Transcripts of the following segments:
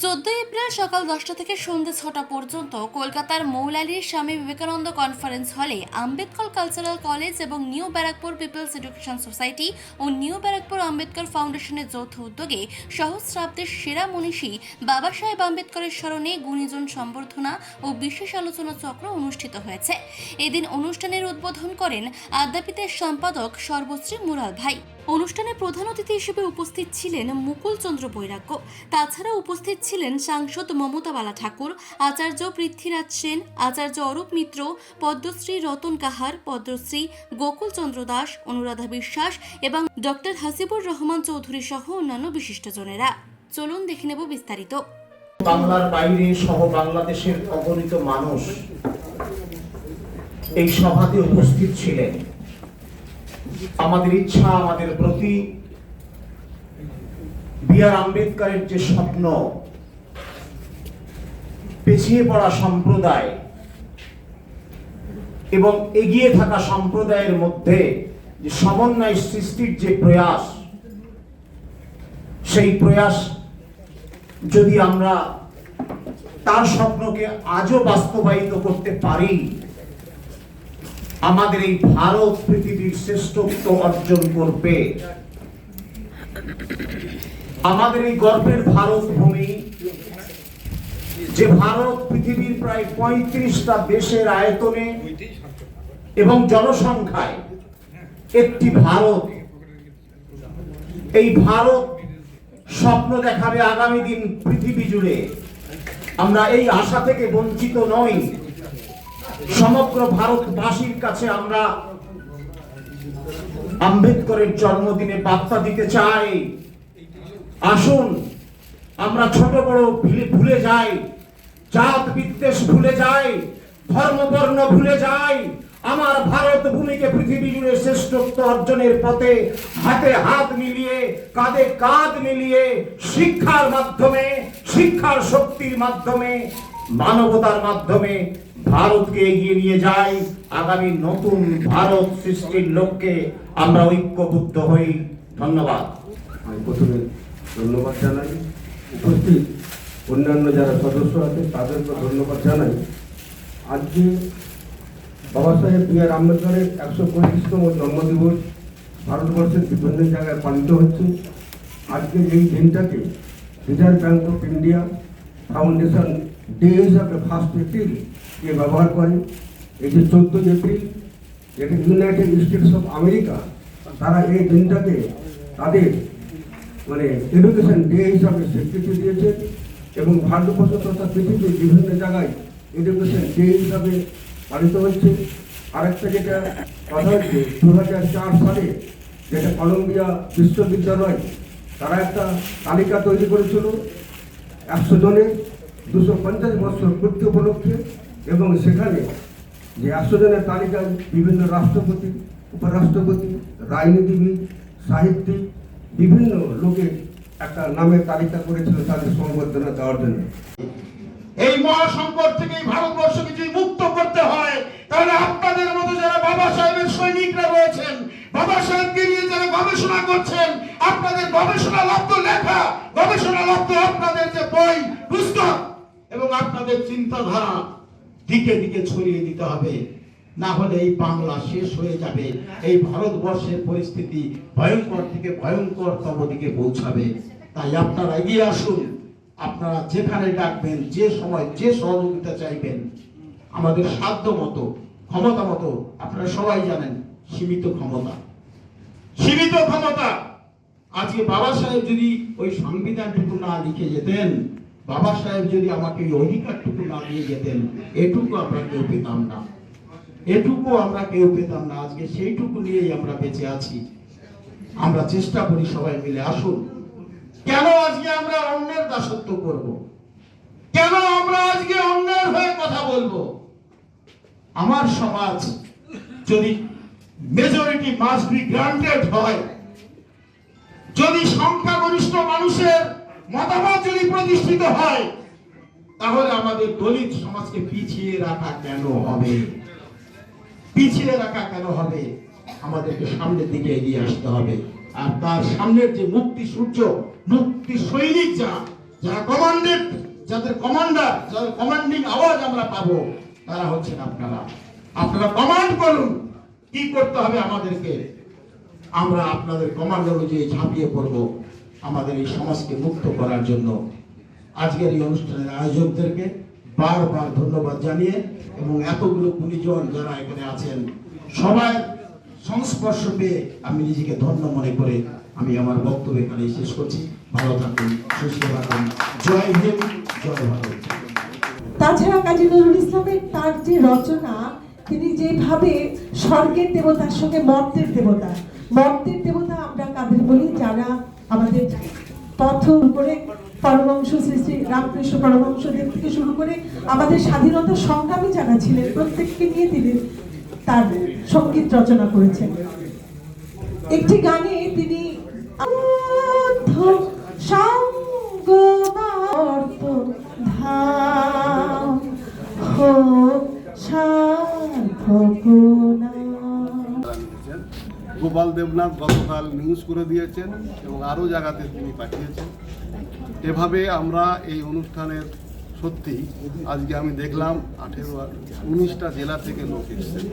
14 April সকাল 10টা থেকে সন্ধ্যে 6টা পর্যন্ত কলকাতার মৌলালির স্বামী Vivekananda conference hall Ambedkar cultural college এবং new Barrackpore people's education society ও নিউ ব্যারাকপুর আম্বেদকর ফাউন্ডেশনের যৌথ উদ্যোগে সহস্রাব্দের সেরা মনীষী বাবা সাহেব আম্বেদকরের স্মরণে গুণীজন সম্বর্ধনা ও বিশেষ আলোচনা চক্র অনুষ্ঠিত হয়েছে। এদিন অনুষ্ঠানের উদ্বোধন করেন আদ্যাপীঠের সম্পাদক সর্বশ্রী মুরাল ভাই। অনুষ্ঠানে প্রধান অতিথি হিসেবে উপস্থিত ছিলেন মুকুল চন্দ্র বৈরাগ্য। তাছাড়া উপস্থিত ছিলেন সাংসদ মমতা বালা ঠাকুর, আচার্য পৃথ্বীরাজ সেন, আচার্য অরূপ মিত্র, পদ্মশ্রী রতন কাহার, পদ্মশ্রী গোকুল চন্দ্র দাস, অনুরাধা বিশ্বাস এবং ডক্টর হাসিবুর রহমান চৌধুরী সহ অন্যান্য বিশিষ্টজনেরা। চলুন দেখে নেব বিস্তারিত। বাংলার বাইরে সহ বাংলাদেশের অগণিত মানুষ এই সভাতে উপস্থিত ছিলেন। আমাদের ইচ্ছা, আমাদের প্রতি বি.আর. আম্বেদকরের যে স্বপ্ন, পিছিয়ে পড়া সম্প্রদায় এবং এগিয়ে থাকা সম্প্রদায়ের মধ্যে যে সমন্বয় সৃষ্টির যে প্রয়াস, সেই প্রয়াস যদি আমরা তার স্বপ্নকে আজও বাস্তবায়িত করতে পারি, আমাদের এই ভারত পৃথিবীর শ্রেষ্ঠত্ব অর্জন করবে। আমাদের এই গর্বের ভারত ভূমি, যে ভারত পৃথিবীর প্রায় 35টা দেশের আয়তনে এবং জনসংখ্যায় একটি ভারত, এই ভারত স্বপ্ন দেখাবে আগামী দিন পৃথিবী জুড়ে। আমরা এই আশা থেকে বঞ্চিত নই। সমগ্র ভারতবাসীর কাছে আমরা আম্বেদকরের জন্মদিনে বার্তা দিতে চাই, আসুন আমরা ছোট বড় ভুলে যাই, জাত বিদ্বেষ ভুলে যাই, ধর্ম বর্ণ ভুলে যাই। আমার ভারত ভূমিকে পৃথিবী জুড়ে শ্রেষ্ঠত্ব অর্জনের পথে হাতে হাত মিলিয়ে, কাঁধে কাঁধ মিলিয়ে, শিক্ষার মাধ্যমে, শিক্ষার শক্তির মাধ্যমে, মানবতার মাধ্যমে ভারতকে এগিয়ে নিয়ে যাই। আগামী নতুন ভারত সৃষ্টির লক্ষ্যে আমরা ঐক্যবদ্ধ হই। ধন্যবাদ। আমি প্রথমে ধন্যবাদ জানাই, উপস্থিত অন্যান্য যারা সদস্য আছে তাদেরকে ধন্যবাদ জানাই। আজকে বাবা সাহেব বি.আর. আম্বেদকরের 125তম জন্মদিবস ভারতবর্ষের বিভিন্ন জায়গায় পালিত হচ্ছে। আজকে এই দিনটাকে reserve bank of India foundation day হিসাবে 1 এপ্রিল ব্যবহার করে। এই যে 14 এপ্রিল, যেটা ইউনাইটেড স্টেটস অফ আমেরিকা, তারা এই দিনটাকে তাদের এডুকেশন ডে হিসাবে স্বীকৃতি দিয়েছে এবং ভারতবর্ষ তথা পৃথিবীর বিভিন্ন জায়গায় এডুকেশন ডে হিসাবে পালিত হচ্ছে। আরেকটা যেটা কথা হচ্ছে, 2004 সালে যেটা কলম্বিয়া বিশ্ববিদ্যালয় তারা একটা তালিকা তৈরি করেছিল 100 জনের 250 বছর পূর্তি উপলক্ষে, এবং সেখানে যে 100 জনের তালিকায় বিভিন্ন রাষ্ট্রপতি, উপরাষ্ট্রপতি, রাজনীতিবিদ, সাহিত্যিক, বিভিন্ন লোকের একটা নামের তালিকা করেছিল তাদের সংবর্ধনা দেওয়ার জন্য। এই মহাসংকট থেকে ভারতবর্ষকে যদি মুক্ত করতে হয়, তাহলে আপনাদের মতো যারা বাবা সাহেবের সৈনিকরা রয়েছেন, বাবা সাহেবকে নিয়ে যারা গবেষণা করছেন, আপনাদের গবেষণালব্ধ লেখা, গবেষণালব্ধ আপনাদের যে বই, পুস্তক এবং আপনাদের চিন্তাধারা দিকে দিকে ছড়িয়ে দিতে হবে। না হলে এই বাংলা শেষ হয়ে যাবে। এই ভারতবর্ষের পরিস্থিতি ভয়ঙ্কর থেকে ভয়ঙ্করতম দিকে পৌঁছাবে। তাই আপনারা এগিয়ে আসুন। আপনারা যেখানে ডাকবেন, যে সময় যে সহযোগিতা চাইবেন, আমাদের সাধ্য মতো, ক্ষমতা মতো। আপনারা সবাই জানেন সীমিত ক্ষমতা, সীমিত ক্ষমতা। আজকে বাবা সাহেব যদি ওই সংবিধানটুকু না লিখে যেতেন, বাবা সাহেব যদি আমাকে ওই অধিকারটুকু না দিয়ে যেতেন, এটুকু আমরা কেউ পেতাম না, এটুকু আমরা কেউ পেতাম না। আজকে সেইটুকু নিয়েই আমরা বেঁচে আছি। আমরা চেষ্টা করি সবাই মিলে। আসুন, কেন আজকে আমরা অন্যের দাসত্ব করব? কেন আমরা আজকে অন্যের হয়ে কথা বলবো? আমার সমাজ যদি মেজরিটি মাস্ট বি গ্রান্টেড হয়, যদি সংখ্যাগরিষ্ঠ মানুষের মতামত যদি প্রতিষ্ঠিত হয়, তাহলে আমাদের দলিত সমাজকে পিছিয়ে রাখা কেন হবে? পিছিয়ে রাখা কেন হবে? আমাদেরকে সামনের দিকে এগিয়ে আসতে হবে। আর তার সামনের যে মুক্তি সূর্য, মুক্তি সৈনিক, যারা কমান্ডেড, যাদের কমান্ডার, যাদের কমান্ডিং আওয়াজ আমরা পাবো, তারা হচ্ছেন আপনারা। আপনারা কমান্ড করুন কি করতে হবে আমাদেরকে, আমরা আপনাদের কমান্ড অনুযায়ী ঝাঁপিয়ে পড়ব আমাদের এই সমাজকে মুক্ত করার জন্য। আজকের এই অনুষ্ঠানের আয়োজকদেরকে বারবার ধন্যবাদ জানিয়ে এবং এতগুলো গুণীজন যারা এখানে আছেন সবার সংস্পর্শ পেয়ে আমি নিজেকে ধন্য মনে করে আমি আমার বক্তব্য এখানে শেষ করছি। ভালো থাকুন, সুস্থ থাকুন। জয় হিন্দ, জয় ভারত। তাছাড়া কাজী নজরুল ইসলামের তার যে রচনা, তিনি যেভাবে স্বর্গের দেবতার সঙ্গে মর্তের দেবতা আমরা কাদের বলি, যারা আমাদের পথ করে পরমহংস শ্রী শ্রী রামকৃষ্ণ পরমহংসদেব থেকে শুরু করে আমাদের স্বাধীনতা সংগ্রামী যারা ছিলেন প্রত্যেককে নিয়ে তিনি তার সঙ্গীত রচনা করেছেন। একটি গানে তিনি গোপাল দেবনাথ গতকাল নিউজ করে দিয়েছেন এবং আরও জায়গাতে তিনি পাঠিয়েছেন। এভাবে আমরা এই অনুষ্ঠানের সত্যি আজকে আমি দেখলাম 19টা জেলা থেকে লোক এসেছেন।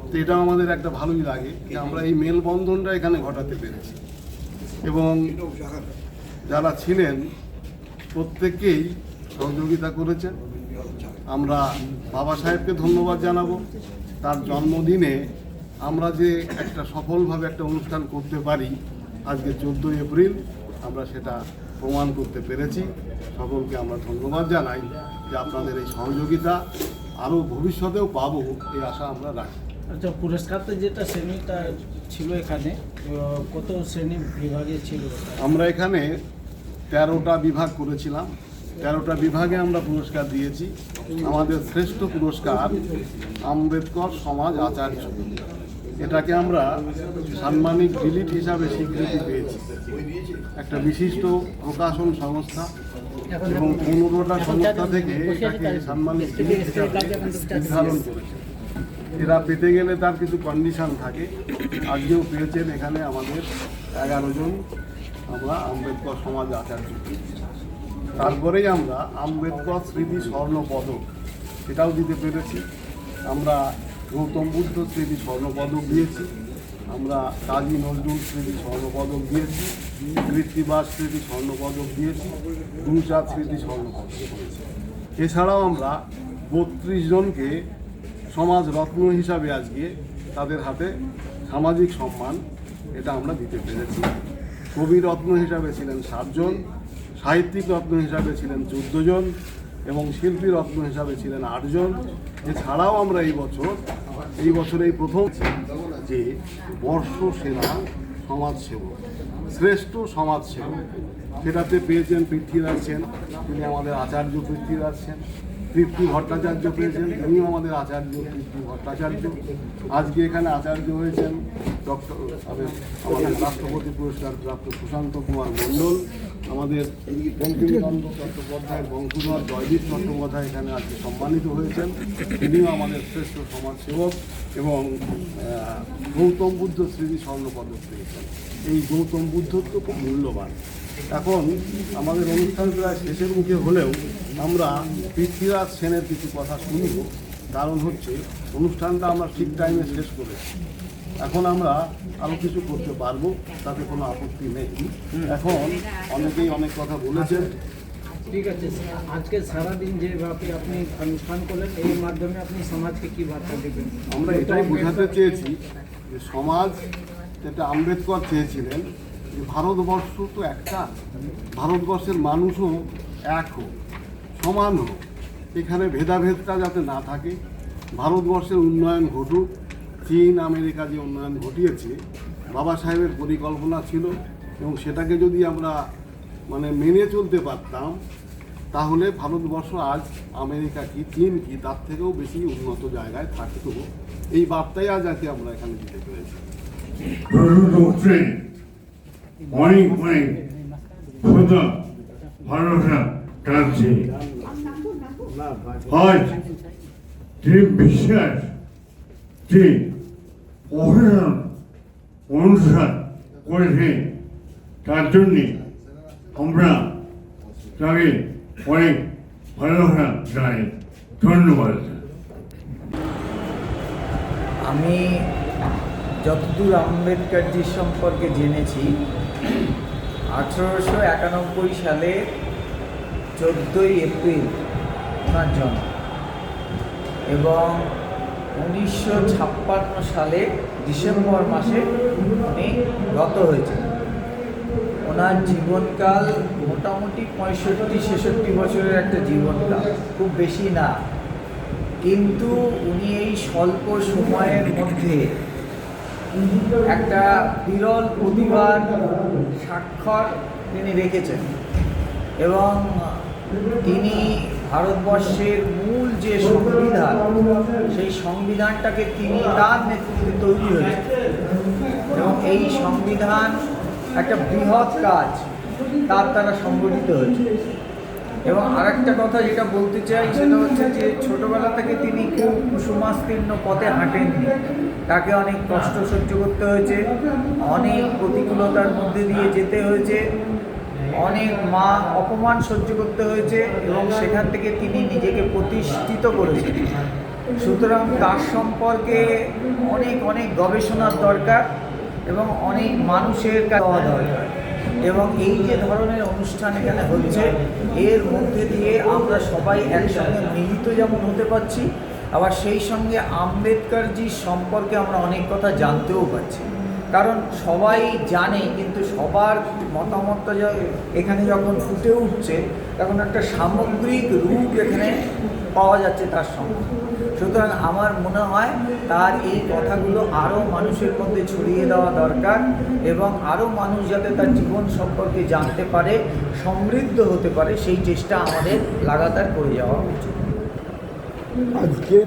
তো এটা আমাদের একটা ভালোই লাগে যে আমরা এই মেলবন্ধনটা এখানে ঘটাতে পেরেছি এবং যারা ছিলেন প্রত্যেককেই সহযোগিতা করেছেন। আমরা বাবা সাহেবকে ধন্যবাদ জানাবো, তার জন্মদিনে আমরা যে একটা সফলভাবে একটা অনুষ্ঠান করতে পারি আজকে 14 এপ্রিল আমরা সেটা প্রমাণ করতে পেরেছি। সকলকে আমরা ধন্যবাদ জানাই যে আপনাদের এই সহযোগিতা আরও ভবিষ্যতেও পাবো এই আশা আমরা রাখি। আচ্ছা, পুরস্কারটা যেটা শ্রেণীটা ছিল এখানে কত শ্রেণী বিভাগে ছিল? আমরা এখানে 13টা বিভাগ করেছিলাম। 13টা বিভাগে আমরা পুরস্কার দিয়েছি। আমাদের শ্রেষ্ঠ পুরস্কার আম্বেদকর সমাজ আচার্য, এটাকে আমরা সাম্মানিক ডিলিট হিসাবে স্বীকৃতি পেয়েছি। একটা বিশিষ্ট প্রকাশন সংস্থা এবং 15টা সংস্থা থেকে এটাকে সাম্মানিক ডিলিট হিসাবে নির্ধারণ করেছে। এরা পেতে গেলে তার কিছু কন্ডিশন থাকে। আজকেও পেয়েছেন এখানে আমাদের 11 জন আমরা আম্বেদকর সমাজ আচার্য। তারপরেই আমরা আম্বেদকর স্মৃতি স্বর্ণ পদক এটাও দিতে পেরেছি। আমরা গৌতম বুদ্ধ স্মৃতি স্বর্ণ পদক দিয়েছি, আমরা কাজী নজরুল স্মৃতি স্বর্ণ পদক দিয়েছি, কৃত্তিবাস স্মৃতি স্বর্ণ পদক দিয়েছি, গুরুচাঁদ স্মৃতি স্বর্ণ পদক দিয়েছি। এছাড়াও আমরা 32 জনকে সমাজ রত্ন হিসাবে আজকে তাদের হাতে সামাজিক সম্মান এটা আমরা দিতে পেরেছি। কবি রত্ন হিসাবে ছিলেন 7 জন, সাহিত্যিক রত্ন হিসাবে ছিলেন 14 জন এবং শিল্পী রত্ন হিসাবে ছিলেন 8 জন। এছাড়াও আমরা এই বছর এই প্রথম যে বর্ষ সেরা সমাজসেবক, শ্রেষ্ঠ সমাজসেবক সেটাতে পেয়েছেন পৃথ্বীরাজ সেন, তিনি আমাদের আচার্য পৃথ্বীরাজ সেন। তৃপ্তি ভট্টাচার্য পেয়েছেন, তিনিও আমাদের আচার্য তৃপ্তি ভট্টাচার্য। আজকে এখানে আচার্য হয়েছেন আমাদের রাষ্ট্রপতি পুরস্কার প্রাপ্ত সুশান্ত কুমার মণ্ডল, আমাদের বঙ্কিমচন্দ্র চট্টোপাধ্যায়ের বংশধর জয়দীপ চট্টোপাধ্যায় এখানে আজকে সম্মানিত হয়েছেন, তিনিও আমাদের শ্রেষ্ঠ সমাজসেবক। এবং গৌতম বুদ্ধ স্মৃতি স্বর্ণপদক পেয়েছেন। এই গৌতম বুদ্ধ তো খুব মূল্যবান। এখন আমাদের অনুষ্ঠান প্রায় শেষের মুখে হলেও আমরা পৃথ্বীরাজ সেনের কিছু কথা শুনব, কারণ হচ্ছে অনুষ্ঠানটা আমরা ঠিক টাইমে শেষ করেছি। এখন আমরা আরও কিছু করতে পারবো, তাতে কোনো আপত্তি নেই। এখন অনেকেই অনেক কথা বলেছেন। ঠিক আছে, আজকে সারাদিন যেভাবে আপনি অনুষ্ঠান করলেন এর মাধ্যমে আপনি সমাজকে কী বার্তা দেবেন? আমরা এটাই বোঝাতে চেয়েছি যে সমাজ যেটা আম্বেদকর চেয়েছিলেন যে ভারতবর্ষ তো একটা, ভারতবর্ষের মানুষও এক হোক, সমান হোক, এখানে ভেদাভেদটা যাতে না থাকে, ভারতবর্ষের উন্নয়ন ঘটুক। চীন আমেরিকা যে উন্নয়ন ঘটিয়েছে বাবা সাহেবের পরিকল্পনা ছিল এবং সেটাকে যদি আমরা মেনে চলতে পারতাম তাহলে ভারতবর্ষ আজ আমেরিকা কি চীন কি তার থেকেও বেশি উন্নত জায়গায় থাকতো। এই বার্তাই আজ আমরা এখানে দিতে পেরেছি। অনেক অনেক খোদা ভালোবাসা টানছে। আজ যে বিশ্বাস যে অভিনন্দন অনুষ্ঠান করেছে তার জন্যে আমরা তাকে অনেক ভালোবাসা জানাই। ধন্যবাদ। আমি যতদূর আম্বেদকরজি সম্পর্কে জেনেছি, 1891 সালে 14ই এপ্রিল ওনার জন্ম এবং 1956 সালে ডিসেম্বর মাসে উনি গত হয়েছেন। ওনার জীবনকাল মোটামুটি 65-66 বছরের একটা জীবনকাল, খুব বেশি না, কিন্তু উনি এই স্বল্প সময়ের মধ্যে একটা বিরল প্রতিভার স্বাক্ষর তিনি রেখেছেন এবং তিনি ভারতবর্ষের মূল যে সংবিধান, সেই সংবিধানটাকে তিনি তার নেতৃত্বে তৈরি হয়েছে এবং এই সংবিধান একটা বৃহৎ কাজ তার দ্বারা সংগঠিত হয়েছে। এবং আরেকটা কথা যেটা বলতে চাই সেটা হচ্ছে যে ছোটবেলা থেকে তিনি খুব কুসুমাস্তীর্ণ পথে হাঁটেননি, তাকে অনেক কষ্ট সহ্য করতে হয়েছে, অনেক প্রতিকূলতার মধ্যে দিয়ে যেতে হয়েছে, অনেক অপমান সহ্য করতে হয়েছে এবং সেখান থেকে তিনি নিজেকে প্রতিষ্ঠিত করেছেন। সুতরাং তার সম্পর্কে অনেক অনেক গবেষণার দরকার এবং অনেক মানুষের দেওয়া দরকার। এবং এই যে ধরনের অনুষ্ঠান এখানে হচ্ছে, এর মধ্যে দিয়ে আমরা সবাই একসঙ্গে মিলিত যেমন হতে পারছি, আবার সেই সঙ্গে আম্বেদকরজি সম্পর্কে আমরা অনেক কথা জানতেও পারছি। কারণ সবাই জানে, কিন্তু সবার মতামতটা এখানে যখন ফুটে উঠছে তখন একটা সামগ্রিক রূপ এখানে পাওয়া যাচ্ছে তার সঙ্গে। সুতরাং আমার মনে হয় তার এই কথাগুলো আরও মানুষের মধ্যে ছড়িয়ে দেওয়া দরকার এবং আরও মানুষ যাতে তার জীবন সম্পর্কে জানতে পারে, সমৃদ্ধ হতে পারে, সেই চেষ্টা আমাদের লাগাতার করে যাওয়া উচিত। আজকে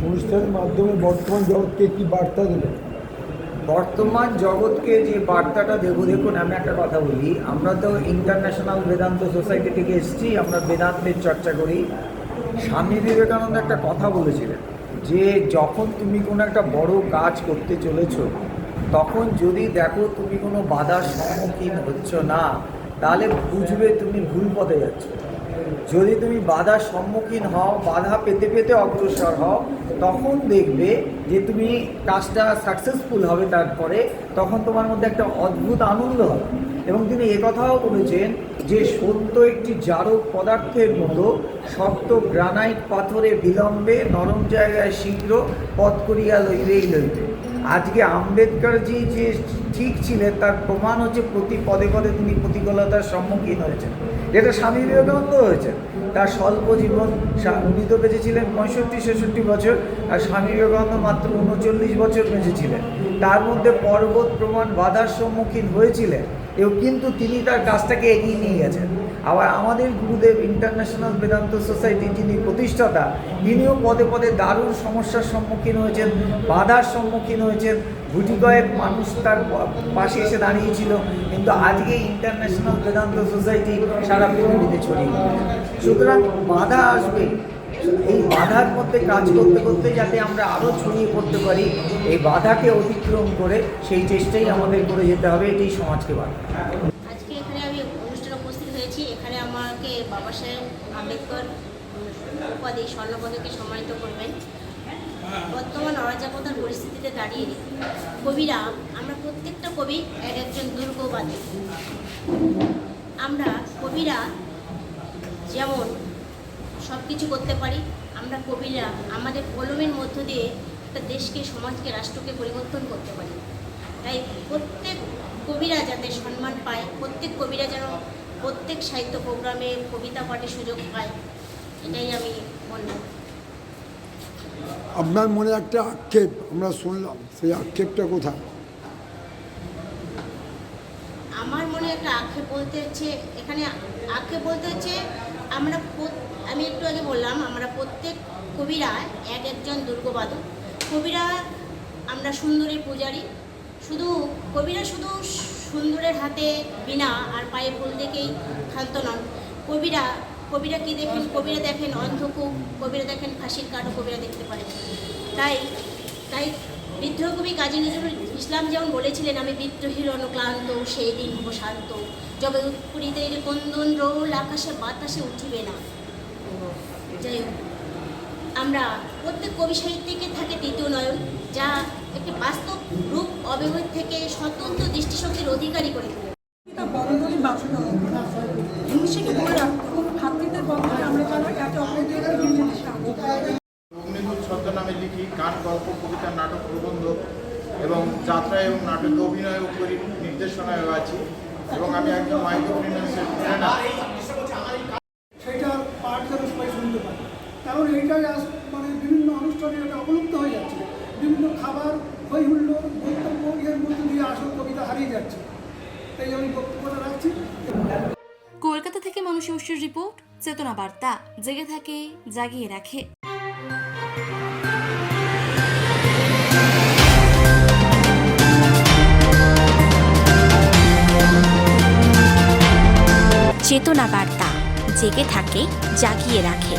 অনুষ্ঠানের মাধ্যমে বর্তমান জগৎকে কি বার্তা দেবেন? বর্তমান জগৎকে যে বার্তাটা দেবো, দেখুন আমি একটা কথা বলি, আমরা তো ইন্টারন্যাশনাল বেদান্ত সোসাইটি থেকে এসেছি, আমরা বেদান্তের চর্চা করি। স্বামী বিবেকানন্দ একটা কথা বলেছিলেন যে যখন তুমি কোনো একটা বড় কাজ করতে চলেছো, তখন যদি দেখো তুমি কোনো বাধার সম্মুখীন হচ্ছ না, তাহলে বুঝবে তুমি ভুল পথে যাচ্ছ। যদি তুমি বাধার সম্মুখীন হও, বাধা পেতে পেতে অগ্রসর হও, তখন দেখবে যে তুমি কাজটা সাকসেসফুল হবে, তারপরে তখন তোমার মধ্যে একটা অদ্ভুত আনন্দ হবে। এবং তিনি একথাও বলেছেন যে সত্য একটি জারক পদার্থের মতো, শক্ত গ্রানাইট পাথরে বিলম্বে, নরম জায়গায় শীঘ্র, পথ করিয়া লইবেই লইবে। আজকে আম্বেদকরজি যে ঠিক ছিলেন তার প্রমাণ হচ্ছে প্রতি পদে পদে তিনি প্রতিকূলতার সম্মুখীন হয়েছেন, যেটা স্বামী বিবেকানন্দ হয়েছে। তার স্বল্প জীবন, উনি তো বেঁচেছিলেন 65-66 বছর, আর স্বামী বিবেকানন্দ মাত্র 39 বছর বেঁচেছিলেন। তার মধ্যে পর্বত প্রমাণ বাধার সম্মুখীন হয়েছিলেন এবং কিন্তু তিনি তার কাজটাকে এগিয়ে নিয়ে গেছেন। আবার আমাদের গুরুদেব ইন্টারন্যাশনাল বেদান্ত সোসাইটি যিনি প্রতিষ্ঠাতা, তিনিও পদে পদে দারুণ সমস্যার সম্মুখীন হয়েছেন, বাধার সম্মুখীন হয়েছেন। গুটি কয়েক মানুষ তার পাশে এসে দাঁড়িয়েছিল, কিন্তু আজকে ইন্টারন্যাশনাল বেদান্ত সোসাইটি সারা পৃথিবীতে ছড়িয়ে পড়েছে। সুতরাং বাধা আসবে, এই বাধার মধ্যে কাজ করতে করতে যাতে আমরা আরও ছড়িয়ে পড়তে পারি, এই বাধাকে অতিক্রম করে সেই চেষ্টাই আমাদের করে যেতে হবে, এটাই সমাজকে বাধা। আজকে এখানে আমি অনুষ্ঠানে উপস্থিত হয়েছি। এখানে আমাকে বাবা সাহেব আম্বেদকর উপাধি স্বর্ণপদকে সম্মানিত করবেন। বর্তমান অরাজকতার পরিস্থিতিতে দাঁড়িয়ে কবিরা, আমরা প্রত্যেকটা কবি এক একজন দুর্গবাদী। আমরা কবিরা যেমন সব কিছু করতে পারি, আমরা কবিরা আমাদের কলমের মধ্য দিয়ে একটা দেশকে, সমাজকে, রাষ্ট্রকে পরিবর্তন করতে পারি। তাই প্রত্যেক কবিরা যাতে সম্মান পায়, প্রত্যেক কবিরা যেন প্রত্যেক সাহিত্য প্রোগ্রামে কবিতা পাঠের সুযোগ পায়, এটাই আমি বললাম। আপনার মনে একটা আক্ষেপ আমরা শুনলাম, সেই আক্ষেপটা কোথায়? আমার মনে একটা আক্ষেপ বলতে হচ্ছে, এখানে আক্ষেপ বলতে হচ্ছে আমি একটু আগে বললাম, আমরা প্রত্যেক কবিরা এক একজন দুর্গবাদক। কবিরা আমরা সুন্দরীর পূজারী। কবিরা শুধু সুন্দরের হাতে বীণা আর পায়ে ফুল দেখেই ক্ষান্ত নন। কবিরা কি দেখেন? কবিরা দেখেন অন্ধকূপ, কবিরা দেখেন ফাঁসির কাঠও কবিরা দেখতে পারেন। তাই বিদ্রোহ কবি কাজী নজরুল ইসলাম যেমন বলেছিলেন, আমি বিদ্রোহীর অনুক্লান্ত, সেই দিন হব শান্ত। জগৎপুরীতে কন্দন রোল আকাশে বাতাসে উঠিবে না। যাই হোক, আমরা প্রত্যেক কবি সাহিত্যিকে থাকে দ্বিতীয় নয়ন, যা একটি বাস্তব রূপ অব্যবহিত থেকে স্বতন্ত্র দৃষ্টিশক্তির অধিকারী করে তোলে। বন্ধনে বাঁচাতে হবে, হিংসাকে দূরে রাখতে হবে, ভাতৃত্বের বন্ধনে আমরা যেন একে অপরকে এগিয়ে যেতে সাহায্য করি। অগ্নিদূত ছদ্মনামে লিখি গান, গল্প, কবিতা, নাটক, প্রবন্ধ এবং যাত্রা এবং নাটকে অভিনয়ও করি, নির্দেশনায়ও আছি এবং আমি একজন মাইক্রো ফিন্যান্সের ট্রেনার। সেইটার পাঠ যেন সবাই শুনতে পারে, কারণ এইটাই মানে বিভিন্ন অনুষ্ঠানে এটা অবলুপ্ত হয়ে যাচ্ছে। বিভিন্ন খাবার, হই হুল্লোড়, বক্তব্য এর মধ্যে দিয়ে আসল কবিতা হারিয়ে যাচ্ছে। তাই আমি বক্তব্যটা রাখছি। কলকাতা থেকে মানুষের উৎসের রিপোর্ট, চেতনা বার্তা, জেগে থাকে, জাগিয়ে রাখে। চেতনা বার্তা, জেগে থাকে, জাগিয়ে রাখে।